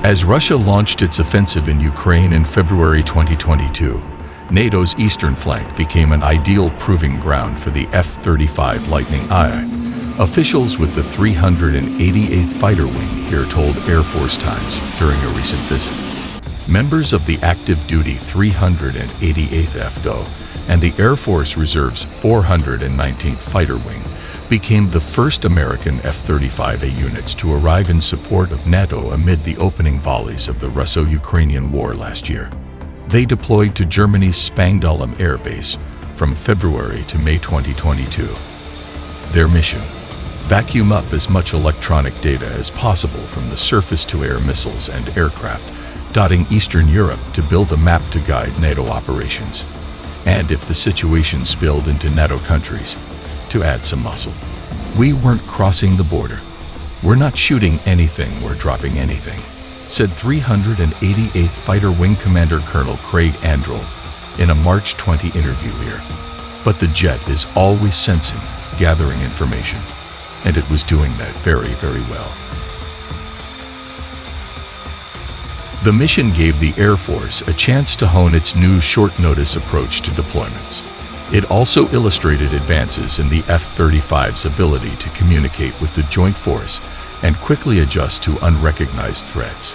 As Russia launched its offensive in Ukraine in February 2022, NATO's eastern flank became an ideal proving ground for the F-35 Lightning II. Officials with the 388th Fighter Wing here told Air Force Times during a recent visit. Members of the active-duty 388th FDO and the Air Force Reserve's 419th Fighter Wing became the first American F-35A units to arrive in support of NATO amid the opening volleys of the Russo-Ukrainian war last year. They deployed to Germany's Spangdahlem Air Base from February to May 2022. Their mission: vacuum up as much electronic data as possible from the surface-to-air missiles and aircraft dotting Eastern Europe to build a map to guide NATO operations. And if the situation spilled into NATO countries, to add some muscle. We weren't crossing the border. We're not shooting anything or dropping anything, said 388th Fighter Wing Commander Colonel Craig Andrell in a March 20 interview here. But the jet is always sensing, gathering information, and it was doing that very, very well. The mission gave the Air Force a chance to hone its new short-notice approach to deployments. It also illustrated advances in the F-35's ability to communicate with the joint force and quickly adjust to unrecognized threats.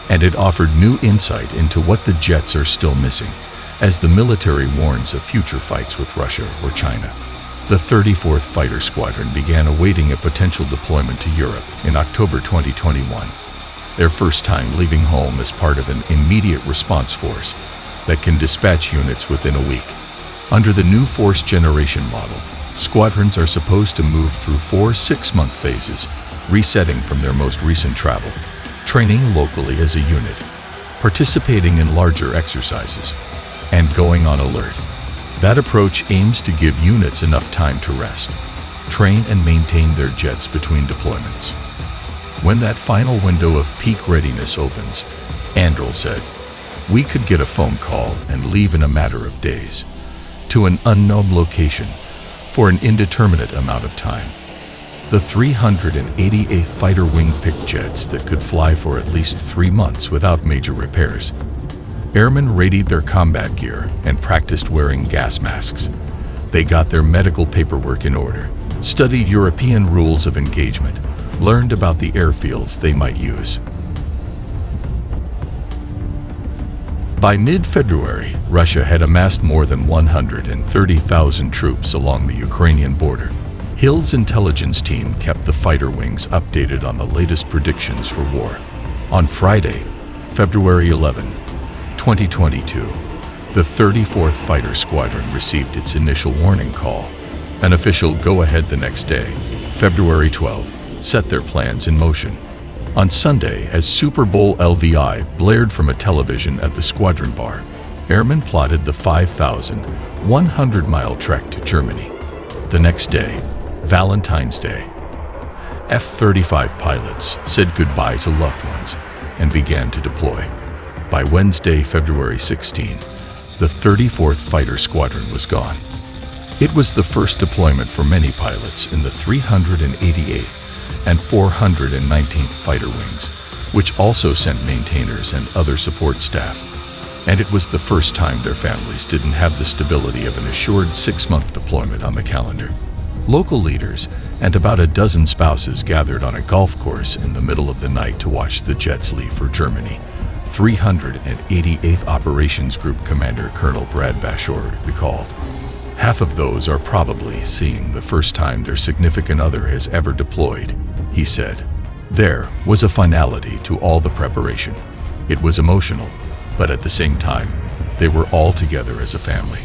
And it offered new insight into what the jets are still missing, as the military warns of future fights with Russia or China. The 34th Fighter Squadron began awaiting a potential deployment to Europe in October 2021, their first time leaving home as part of an immediate response force that can dispatch units within a week. Under the new force generation model, squadrons are supposed to move through 4 6-month phases, resetting from their most recent travel, training locally as a unit, participating in larger exercises, and going on alert. That approach aims to give units enough time to rest, train and maintain their jets between deployments. When that final window of peak readiness opens, Andrell said, we could get a phone call and leave in a matter of days, to an unknown location, for an indeterminate amount of time. The 388th Fighter Wing picked jets that could fly for at least 3 months without major repairs. Airmen readied their combat gear and practiced wearing gas masks. They got their medical paperwork in order, studied European rules of engagement, learned about the airfields they might use. By mid-February, Russia had amassed more than 130,000 troops along the Ukrainian border. Hill's intelligence team kept the fighter wings updated on the latest predictions for war. On Friday, February 11, 2022, the 34th Fighter Squadron received its initial warning call. An official go-ahead the next day, February 12, set their plans in motion. On Sunday, as Super Bowl LVI blared from a television at the squadron bar, airmen plotted the 5,100-mile trek to Germany. The next day, Valentine's Day, F-35 pilots said goodbye to loved ones and began to deploy. By Wednesday, February 16, the 34th Fighter Squadron was gone. It was the first deployment for many pilots in the 388th and 419th Fighter Wings, which also sent maintainers and other support staff. And it was the first time their families didn't have the stability of an assured 6-month deployment on the calendar. Local leaders and about a dozen spouses gathered on a golf course in the middle of the night to watch the jets leave for Germany, 388th Operations Group Commander Colonel Brad Bashord recalled. Half of those are probably seeing the first time their significant other has ever deployed, he said. There was a finality to all the preparation. It was emotional, but at the same time, they were all together as a family.